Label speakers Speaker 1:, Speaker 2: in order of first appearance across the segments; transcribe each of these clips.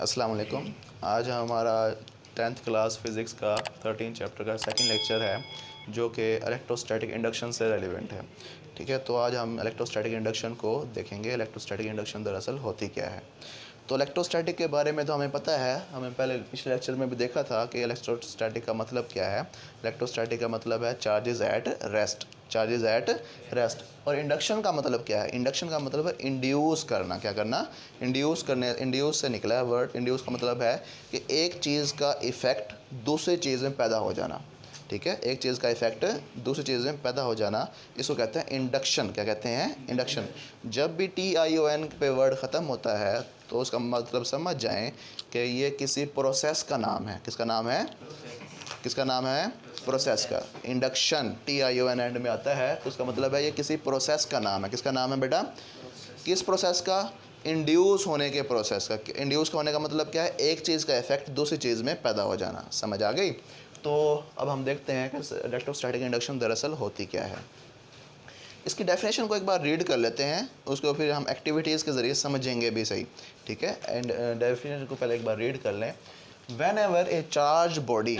Speaker 1: अस्सलाम वालेकुम। आज हमारा 10th क्लास फ़िज़िक्स का 13 चैप्टर का सेकंड लेक्चर है जो कि इलेक्ट्रोस्टैटिक इंडक्शन से रेलिवेंट है। ठीक है, तो आज हम इलेक्ट्रोस्टैटिक इंडक्शन को देखेंगे। इलेक्ट्रोस्टैटिक इंडक्शन दरअसल होती क्या है। तो इलेक्ट्रोस्टैटिक के बारे में तो हमें पता है, हमें पहले पिछले लेक्चर में भी देखा था कि इलेक्ट्रोस्टैटिक का मतलब क्या है। इलेक्ट्रोस्टैटिक का मतलब है charges at rest, charges at rest. और इंडक्शन का मतलब क्या है? इंडक्शन का मतलब है इंड्यूस करना। क्या करना? इंड्यूस करने। इंड्यूस से निकला है वर्ड। इंड्यूस का मतलब है कि एक चीज़ का इफ़ेक्ट दूसरी चीज़ में पैदा हो जाना। ठीक है, एक चीज़ का इफ़ेक्ट दूसरी चीज़ में पैदा हो जाना, इसको कहते हैं इंडक्शन। क्या कहते हैं? इंडक्शन। जब भी TION पे वर्ड ख़त्म होता है तो उसका मतलब समझ जाएं कि ये किसी प्रोसेस का नाम है। किसका नाम है? किसका नाम है? प्रोसेस का। इंडक्शन TION एंड में आता है तो उसका मतलब है ये किसी प्रोसेस का नाम है। किसका नाम है बेटा? किस प्रोसेस का? इंड्यूस होने के प्रोसेस का। इंड्यूस होने का मतलब क्या है? एक चीज़ का इफेक्ट दूसरी चीज़ में पैदा हो जाना। समझ आ गई? तो अब हम देखते हैं कि इलेक्ट्रोस्टैटिक इंडक्शन दरअसल होती क्या है। इसकी डेफिनेशन को एक बार रीड कर लेते हैं, उसको फिर हम एक्टिविटीज़ के ज़रिए समझेंगे भी सही। ठीक है, एंड डेफिनेशन को पहले एक बार रीड कर लें। वैन एवर ए चार्ज बॉडी,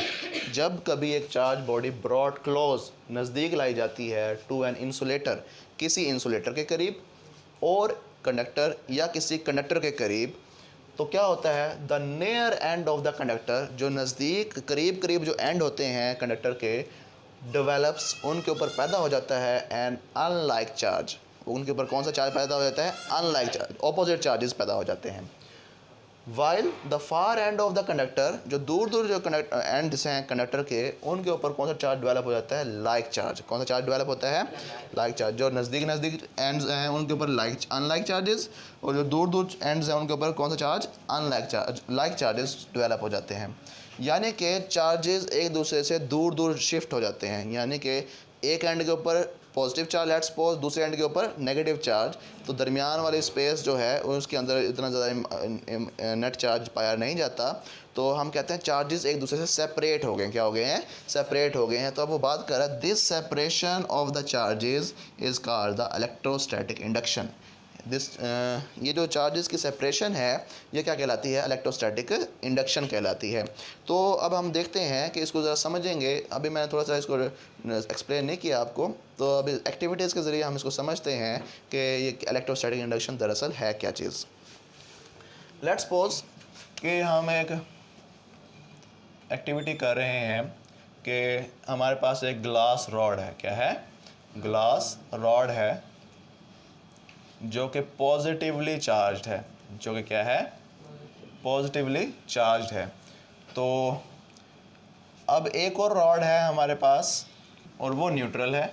Speaker 1: जब कभी एक चार्ज बॉडी ब्रॉड क्लोज, नज़दीक लाई जाती है, टू एन इंसुलेटर, किसी इंसुलेटर के करीब, और कंडक्टर या किसी कंडक्टर के करीब, तो क्या होता है? The near end of the conductor, जो नज़दीक करीब करीब जो एंड होते हैं कंडक्टर के, डेवलप्स, उनके ऊपर पैदा हो जाता है एन अनलाइक चार्ज। उनके ऊपर कौन सा चार्ज पैदा हो जाता है? अनलाइक चार्ज, ऑपोजिट चार्जेस पैदा हो जाते हैं। While the far end of the conductor, जो दूर दूर जो एंड्स हैं कंडक्टर के, उनके ऊपर कौन सा चार्ज डेवलप हो जाता है? Like charge. कौन सा चार्ज डेवलप होता है? Like charge. जो नज़दीक नज़दीक एंड्स हैं उनके ऊपर अनलाइक चार्जेस, और जो दूर दूर एंड्स हैं उनके ऊपर कौन सा charge? Unlike charge, like charges develop हो जाते हैं। यानी कि चार्जेस एक दूसरे से दूर दूर शिफ्ट हो जाते हैं। यानी कि एक एंड के ऊपर पॉजिटिव चार्ज लेट्स सपोज, दूसरे एंड के ऊपर नेगेटिव चार्ज, तो दरमियान वाली स्पेस जो है उसके अंदर इतना ज़्यादा नेट चार्ज पाया नहीं जाता, तो हम कहते हैं चार्जेस एक दूसरे से सेपरेट हो गए। क्या हो गए हैं? सेपरेट हो गए हैं। तो अब वो बात कर रहा है, this separation of the charges is called the electrostatic induction. ये जो चार्जेस की सेपरेशन है ये क्या कहलाती है? इलेक्ट्रोस्टैटिक इंडक्शन कहलाती है। तो अब हम देखते हैं कि इसको ज़रा समझेंगे। अभी मैंने थोड़ा सा इसको एक्सप्लेन नहीं किया आपको, तो अभी एक्टिविटीज़ के ज़रिए हम इसको समझते हैं कि ये इलेक्ट्रोस्टैटिक इंडक्शन दरअसल है क्या चीज़। लेट्स सपोज कि हम एक एक्टिविटी कर रहे हैं कि हमारे पास एक ग्लास रॉड है। क्या है? ग्लास रॉड है जो कि पॉजिटिवली चार्ज्ड है। जो कि क्या है? पॉजिटिवली चार्ज्ड है। तो अब एक और रॉड है हमारे पास और वो न्यूट्रल है।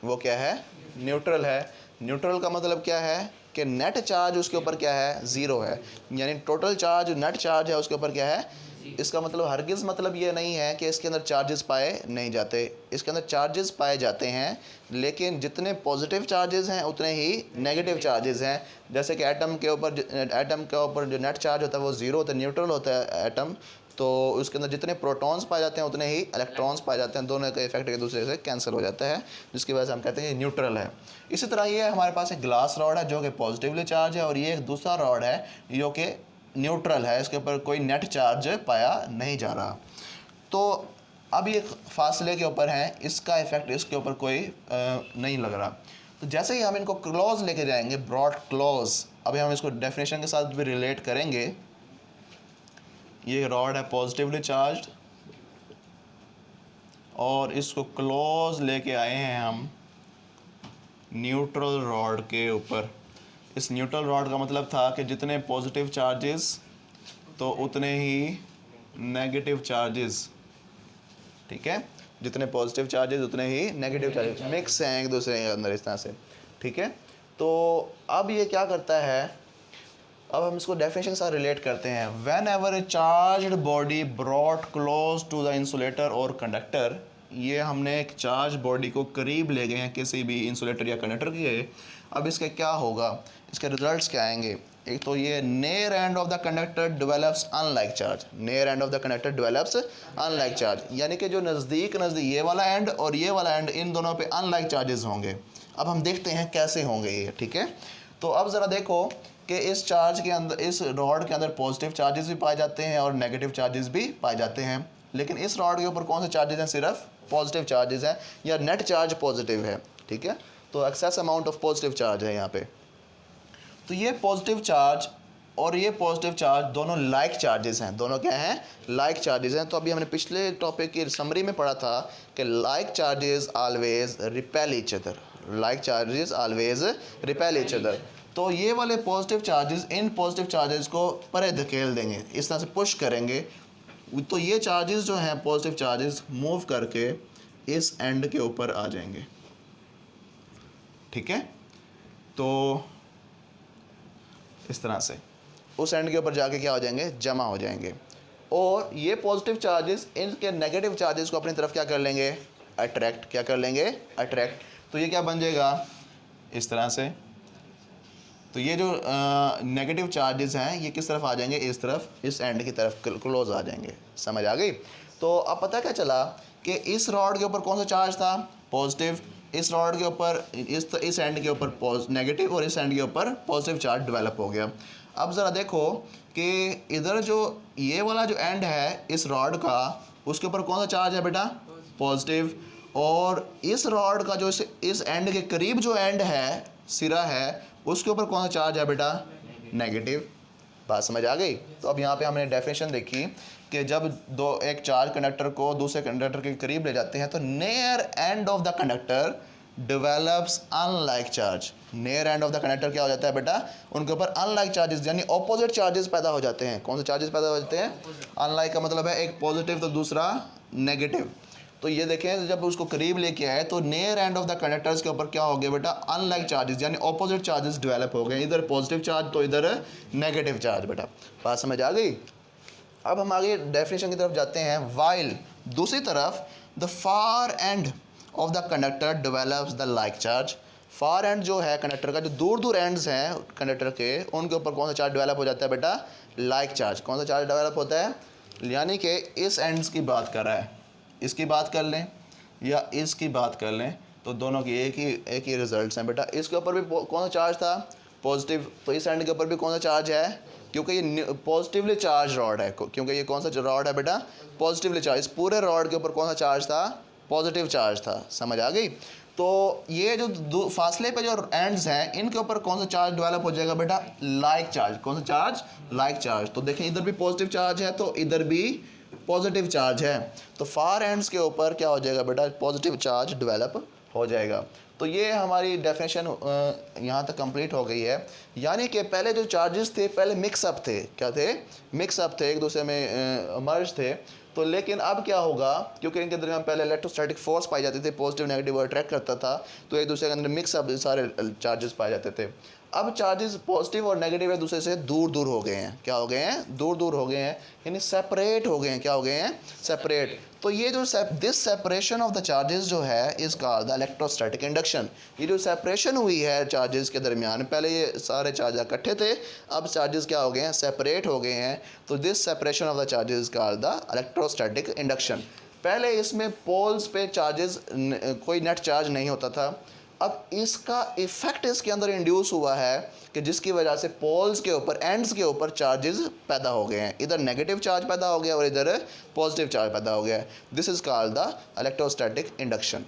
Speaker 1: वो क्या है? न्यूट्रल है। न्यूट्रल का मतलब क्या है? कि नेट चार्ज उसके ऊपर क्या है? ज़ीरो है। यानी टोटल चार्ज, नेट चार्ज है उसके ऊपर क्या है? इसका मतलब हरगिज़ मतलब ये नहीं है कि इसके अंदर चार्जेस पाए नहीं जाते। इसके अंदर चार्जेस पाए जाते हैं, लेकिन जितने पॉजिटिव चार्जेस हैं उतने ही नेगेटिव चार्जेस हैं। जैसे कि एटम के ऊपर जो नेट चार्ज होता है वो ज़ीरो होता है, न्यूट्रल होता है एटम, तो उसके अंदर जितने प्रोटॉन्स पाए जाते हैं उतने ही इलेक्ट्रॉन्स पाए जाते हैं। दोनों का इफेक्ट एक दूसरे से कैंसिल हो जाता है, जिसकी वजह से हम कहते हैं ये न्यूट्रल है। इसी तरह ये हमारे पास एक ग्लास रॉड है जो कि पॉजिटिवली चार्ज है, और ये एक दूसरा रॉड है जो कि न्यूट्रल है, इसके ऊपर कोई नेट चार्ज पाया नहीं जा रहा। तो अब ये फासले के ऊपर है, इसका इफेक्ट इसके ऊपर कोई नहीं लग रहा। तो जैसे ही हम इनको क्लोज लेके जाएंगे, ब्रॉड क्लोज, अभी हम इसको डेफिनेशन के साथ भी रिलेट करेंगे। ये रॉड है पॉजिटिवली चार्ज्ड और इसको क्लोज लेके आए हैं हम न्यूट्रल रॉड के ऊपर। इस न्यूट्रल रॉड का मतलब था कि जितने पॉजिटिव चार्जेस तो उतने ही नेगेटिव चार्जेस। ठीक है, जितने पॉजिटिव चार्जेस उतने ही नेगेटिव चार्जेस मिक्स हैं एक दूसरे के अंदर इस तरह से। ठीक है, तो अब ये क्या करता है, अब हम इसको डेफिनेशन के साथ रिलेट करते हैं। Whenever a charged body brought close to the insulator और कंडक्टर, ये हमने एक चार्ज बॉडी को करीब ले गए हैं किसी भी इंसुलेटर या कंडक्टर के। अब इसका क्या होगा? इसके रिजल्ट्स क्या आएंगे? एक तो ये near end of the conductor develops unlike charge. Near end of the conductor develops unlike charge, यानी कि जो नज़दीक ये वाला एंड और ये वाला एंड, इन दोनों पे अनलाइक चार्जेस होंगे। अब हम देखते हैं कैसे होंगे ये। ठीक है, तो अब ज़रा देखो कि इस चार्ज के अंदर, इस रॉड के अंदर पॉजिटिव चार्जेस भी पाए जाते हैं और नेगेटिव चार्जेस भी पाए जाते हैं, लेकिन इस रॉड के ऊपर कौन से चार्जेस हैं? सिर्फ पॉजिटिव चार्जेस हैं, या नेट चार्ज पॉजिटिव है, ठीक है। तो excess amount of positive charge है यहाँ पे। तो ये पॉजिटिव चार्ज और ये पॉजिटिव चार्ज दोनों लाइक चार्जेस हैं। दोनों क्या हैं? लाइक चार्जेस हैं। तो अभी हमने पिछले टॉपिक की समरी में पढ़ा था कि like charges always repel each other, like charges always repel each other. तो ये वाले positive charges in positive charges को परे धकेल देंगे, इस तरह से पुश करेंगे, तो ये चार्जेस जो हैं पॉजिटिव चार्जेस मूव करके इस एंड के ऊपर आ जाएंगे, ठीक है। तो इस तरह से उस एंड के ऊपर जाके क्या हो जाएंगे? जमा हो जाएंगे। और ये पॉजिटिव चार्जेस इनके नेगेटिव चार्जेस को अपनी तरफ क्या कर लेंगे? अट्रैक्ट। क्या कर लेंगे? अट्रैक्ट। तो ये क्या बन जाएगा? इस तरह से। तो ये जो नेगेटिव चार्जेस हैं ये किस तरफ आ जाएंगे? इस तरफ, इस एंड की तरफ क्लोज आ जाएंगे। समझ आ गई? तो अब पता क्या चला कि इस रॉड के ऊपर कौन सा चार्ज था? पॉजिटिव। इस रॉड के ऊपर, इस एंड के ऊपर नेगेटिव और इस एंड के ऊपर पॉजिटिव चार्ज डेवलप हो गया। अब ज़रा देखो कि इधर जो ये वाला जो एंड है इस रॉड का, उसके ऊपर कौन सा चार्ज है बेटा? पॉजिटिव। और इस रॉड का जो इस एंड के करीब जो एंड है, सिरा है, उसके ऊपर कौन सा चार्ज है बेटा? नेगेटिव। बात समझ आ गई? तो अब यहाँ पे हमने डेफिनेशन देखी कि जब एक चार्ज कंडक्टर को दूसरे कंडक्टर के करीब ले जाते हैं तो near end of the conductor develops unlike charge. Near end of the conductor क्या हो जाता है बेटा? उनके ऊपर अनलाइक चार्जेस यानी ऑपोजिट चार्जेस पैदा हो जाते हैं। कौन से चार्जेस पैदा हो जाते हैं? अनलाइक का मतलब है एक पॉजिटिव तो दूसरा नेगेटिव। तो ये देखें, जब उसको करीब लेके आए तो near end of the conductors के ऊपर क्या हो गया बेटा? अनलाइक चार्जेस यानी ऑपोजिट चार्जेस डेवलप हो गए। इधर पॉजिटिव चार्ज तो इधर नेगेटिव चार्ज। बेटा बात समझ आ गई? अब हम आगे डेफिनेशन की तरफ जाते हैं। वाइल दूसरी तरफ the far end of the conductor develops the like charge. Far and जो है कंडक्टर का, जो दूर दूर एंड्स हैं कंडक्टर के, उनके ऊपर कौन सा चार्ज डेवलप हो जाता है बेटा? Like charge. कौन सा चार्ज डेवलप होता है? यानी कि इस एंड्स की बात कर रहा है, इसकी बात कर लें या इसकी बात कर लें तो दोनों की एक ही रिजल्ट्स हैं बेटा। इसके ऊपर भी कौन सा चार्ज था? पॉजिटिव। तो इस एंड के ऊपर भी कौन सा चार्ज है? क्योंकि ये पॉजिटिवली चार्ज रॉड है, क्योंकि ये कौन सा रॉड है बेटा? Positively charge. इस पूरे रॉड के ऊपर कौन सा चार्ज था? पॉजिटिव चार्ज था। समझ आ गई? तो ये जो फासले पे जो एंड्स हैं इनके ऊपर कौन सा चार्ज डेवलप हो जाएगा बेटा? Like charge. कौन सा चार्ज? Like charge. तो देखें इधर भी पॉजिटिव चार्ज है तो इधर भी पॉजिटिव चार्ज है, तो फार एंड्स के ऊपर क्या हो जाएगा बेटा? पॉजिटिव चार्ज डेवलप हो जाएगा। तो ये हमारी डेफिनेशन यहाँ तक कंप्लीट हो गई है। यानी कि पहले जो चार्जेस थे पहले मिक्सअप थे। क्या थे? मिक्सअप थे, एक दूसरे में मर्ज थे। तो लेकिन अब क्या होगा? क्योंकि इनके दरमियान पहले इलेक्ट्रोस्टैटिक फोर्स पाई जाती थी, पॉजिटिव नेगेटिव अट्रैक्ट करता था, तो एक दूसरे के अंदर मिक्सअप सारे चार्जेस पाए जाते थे। अब चार्जेस पॉजिटिव और नेगेटिव एक दूसरे से दूर दूर हो गए हैं। क्या हो गए हैं? दूर दूर हो गए हैं, यानी सेपरेट हो गए हैं। क्या हो गए हैं? सेपरेट। तो ये जो this separation of the charges जो है इस कॉल्ड द इलेक्ट्रोस्टैटिक इंडक्शन। ये जो सेपरेशन हुई है चार्जेस के दरमियान, पहले ये सारे चार्ज इकट्ठे थे, अब चार्जेस क्या हो गए हैं? सेपरेट हो गए हैं। तो this separation of the charges is called the electrostatic induction. पहले इसमें पोल्स पे चार्जेस कोई नेट चार्ज नहीं होता था। अब इसका इफेक्ट इसके अंदर इंड्यूस हुआ है कि जिसकी वजह से पोल्स के ऊपर, एंड्स के ऊपर चार्जेस पैदा हो गए हैं। इधर नेगेटिव चार्ज पैदा हो गया और इधर पॉजिटिव चार्ज पैदा हो गया है। This is called the electrostatic induction.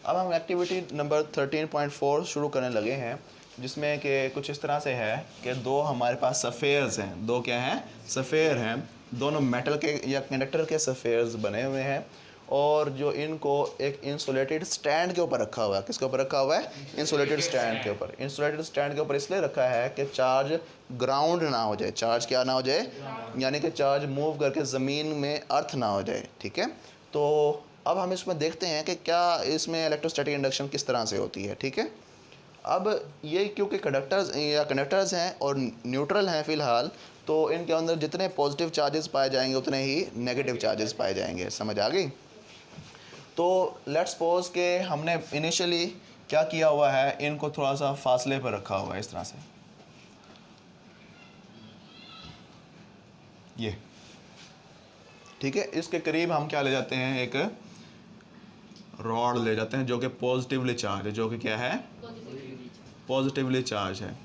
Speaker 1: अब हम एक्टिविटी नंबर 13.4 शुरू करने लगे हैं, जिसमें कि कुछ इस तरह से है कि दो हमारे पास सफ़ेयर्स हैं। दो क्या हैं? सफ़ेयर हैं। दोनों मेटल के या कंडक्टर के सफ़ेयर्स बने हुए हैं और जो इनको एक इंसुलेटेड स्टैंड के ऊपर रखा हुआ है। किसके ऊपर रखा हुआ है? इंसुलेटेड स्टैंड के ऊपर। इंसुलेटेड स्टैंड के ऊपर इसलिए रखा है कि चार्ज ग्राउंड ना हो जाए। चार्ज क्या ना हो जाए? यानी कि चार्ज मूव करके ज़मीन में अर्थ ना हो जाए। ठीक है, तो अब हम इसमें देखते हैं कि क्या इसमें इलेक्ट्रोस्टैटिक इंडक्शन किस तरह से होती है। ठीक है, अब ये क्योंकि कंडक्टर्स हैं और न्यूट्रल हैं फ़िलहाल, तो इनके अंदर जितने पॉजिटिव चार्जेस पाए जाएंगे उतने ही नेगेटिव चार्जेस पाए जाएंगे। समझ आ गई? तो लेट्स सपोज के हमने इनिशियली क्या किया हुआ है, इनको थोड़ा सा फासले पर रखा हुआ है इस तरह से। ये ठीक है, इसके करीब हम क्या ले जाते हैं? एक रॉड ले जाते हैं जो कि पॉजिटिवली चार्ज है। जो कि क्या है? पॉजिटिवली चार्ज है।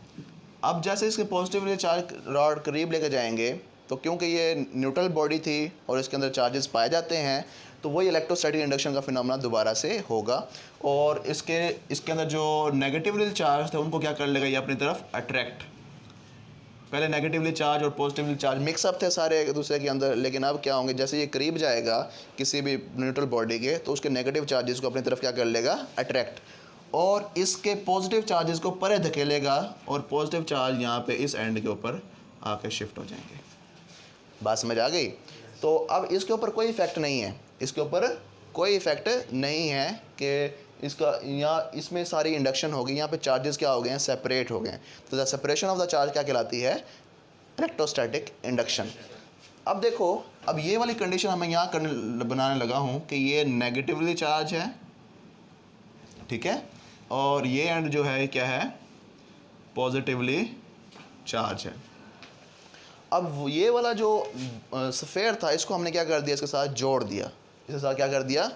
Speaker 1: अब जैसे इसके पॉजिटिवली चार्ज रॉड करीब लेके जाएंगे तो क्योंकि ये न्यूट्रल बॉडी थी और इसके अंदर चार्जेस पाए जाते हैं तो वही इलेक्ट्रोस्टैटिक इंडक्शन का फिनोमेना दोबारा से होगा और इसके अंदर जो नेगेटिवली चार्ज थे उनको क्या कर लेगा ये अपनी तरफ अट्रैक्ट। पहले नेगेटिवली चार्ज और पॉजिटिवली चार्ज मिक्सअप थे सारे एक दूसरे के अंदर, लेकिन अब क्या होंगे जैसे ये करीब जाएगा किसी भी न्यूट्रल बॉडी के तो उसके नेगेटिव चार्जेस को अपनी तरफ क्या कर लेगा अट्रैक्ट और इसके पॉजिटिव चार्जेस को परे धकेलेगा और पॉजिटिव चार्ज यहाँ पे इस एंड के ऊपर आके शिफ्ट हो जाएंगे। बात समझ आ गई? तो अब इसके ऊपर कोई इफेक्ट नहीं है, इसके ऊपर कोई इफेक्ट नहीं है कि इसका यहाँ इसमें सारी इंडक्शन होगी, यहाँ पे चार्जेस क्या हो गए हैं सेपरेट हो गए हैं। तो the separation of the charge क्या कहलाती है इलेक्ट्रोस्टैटिक इंडक्शन। अब देखो अब ये वाली कंडीशन हमें यहाँ बनाने लगा हूँ कि ये नेगेटिवली चार्ज है, ठीक है, और ये एंड जो है क्या है पॉजिटिवली चार्ज है। अब ये वाला जो सफ़ेयर था इसको हमने क्या कर दिया इसके साथ जोड़ दिया, इसके साथ क्या कर दिया,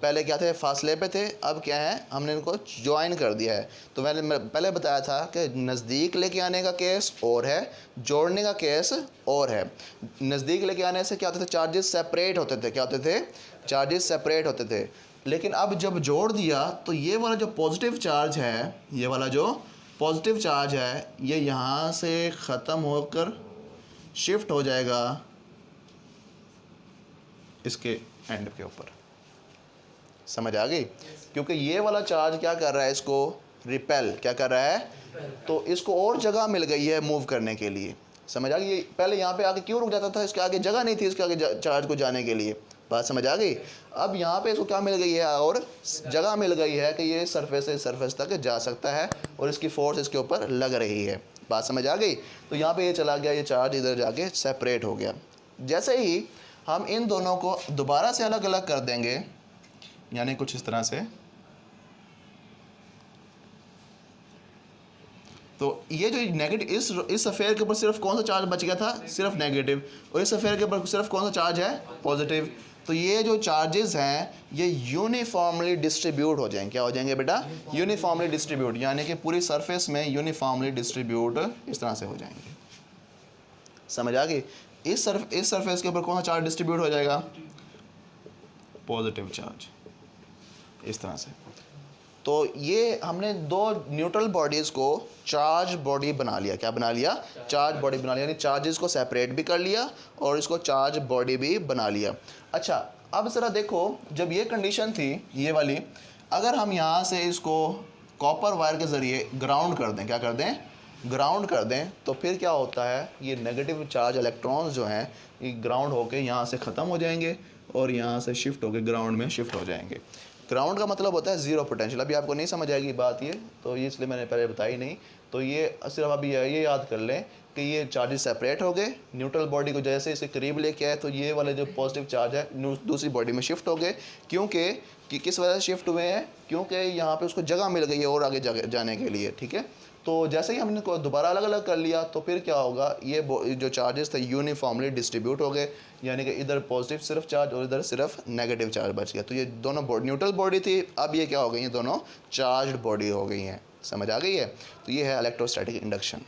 Speaker 1: पहले क्या थे फासले पे थे, अब क्या है हमने इनको ज्वाइन कर दिया है। तो मैंने पहले बताया था कि नज़दीक लेके आने का केस और है, जोड़ने का केस और है। नज़दीक लेके आने से क्या होते थे चार्जेस सेपरेट होते थे, क्या होते थे चार्जेस सेपरेट होते थे, लेकिन अब जब जोड़ दिया तो ये वाला जो पॉजिटिव चार्ज है, ये वाला जो पॉजिटिव चार्ज है ये यहाँ से ख़त्म होकर शिफ्ट हो जाएगा इसके एंड के ऊपर। समझ आ गई? क्योंकि ये वाला चार्ज क्या कर रहा है इसको रिपेल क्या कर रहा है, तो इसको और जगह मिल गई है मूव करने के लिए। समझ आ गई? ये पहले यहाँ पे आके क्यों रुक जाता था, इसके आगे जगह नहीं थी इसके आगे चार्ज को जाने के लिए। बात समझ आ गई? अब यहाँ पे इसको क्या मिल गई है और जगह मिल गई है कि ये सरफेस से सरफेस तक जा सकता है और इसकी फोर्स इसके ऊपर लग रही है। बात समझ आ गई? तो यहाँ पे ये चला गया, ये चार्ज इधर जाके सेपरेट हो गया। जैसे ही हम इन दोनों को दोबारा से अलग अलग कर देंगे, यानी कुछ इस तरह से, तो ये जो नेगेटिव इस अफेयर के ऊपर सिर्फ कौन सा चार्ज बच गया था, सिर्फ नेगेटिव, और इस अफेयर के ऊपर सिर्फ कौन सा चार्ज है पॉजिटिव। तो ये जो चार्जेस हैं ये यूनिफॉर्मली डिस्ट्रीब्यूट हो जाएंगे। क्या हो जाएंगे बेटा? यूनिफॉर्मली डिस्ट्रीब्यूट, यानी कि पूरी सरफेस में यूनिफॉर्मली डिस्ट्रीब्यूट इस तरह से हो जाएंगे। समझ आ गई? इस सरफेस के ऊपर कौन सा चार्ज डिस्ट्रीब्यूट हो जाएगा? पॉजिटिव चार्ज, इस तरह से। तो ये हमने दो न्यूट्रल बॉडीज़ को चार्ज बॉडी बना लिया। क्या बना लिया? चार्ज बॉडी बना लिया, यानी चार्जेस को सेपरेट भी कर लिया और इसको चार्ज बॉडी भी बना लिया। अच्छा अब ज़रा देखो, जब ये कंडीशन थी ये वाली, अगर हम यहाँ से इसको कॉपर वायर के ज़रिए ग्राउंड कर दें, क्या कर दें ग्राउंड कर दें, तो फिर क्या होता है ये नेगेटिव चार्ज इलेक्ट्रॉन्स जो हैं ये ग्राउंड होके यहाँ से ख़त्म हो जाएंगे और यहाँ से शिफ्ट होकर ग्राउंड में शिफ्ट हो जाएंगे। ग्राउंड का मतलब होता है ज़ीरो पोटेंशियल। अभी आपको नहीं समझ आएगी बात ये, तो ये इसलिए मैंने पहले बताई नहीं। तो ये सिर्फ अभी ये याद कर लें कि ये चार्जेस सेपरेट हो गए, न्यूट्रल बॉडी को जैसे इसे करीब लेके आए तो ये वाले जो पॉजिटिव चार्ज है दूसरी बॉडी में शिफ्ट हो गए। क्योंकि कि किस वजह से शिफ्ट हुए हैं? क्योंकि यहाँ पे उसको जगह मिल गई है और आगे जाने के लिए, ठीक है। तो जैसे ही हमने को दोबारा अलग अलग कर लिया तो फिर क्या होगा, ये जो चार्जेस थे यूनिफॉर्मली डिस्ट्रीब्यूट हो गए, यानी कि इधर पॉजिटिव सिर्फ चार्ज और इधर सिर्फ नेगेटिव चार्ज बच गया। तो ये दोनों न्यूट्रल बॉडी थी, अब ये क्या हो गई हैं, दोनों चार्ज्ड बॉडी हो गई हैं। समझ आ गई है? तो ये है इलेक्ट्रोस्टैटिक इंडक्शन।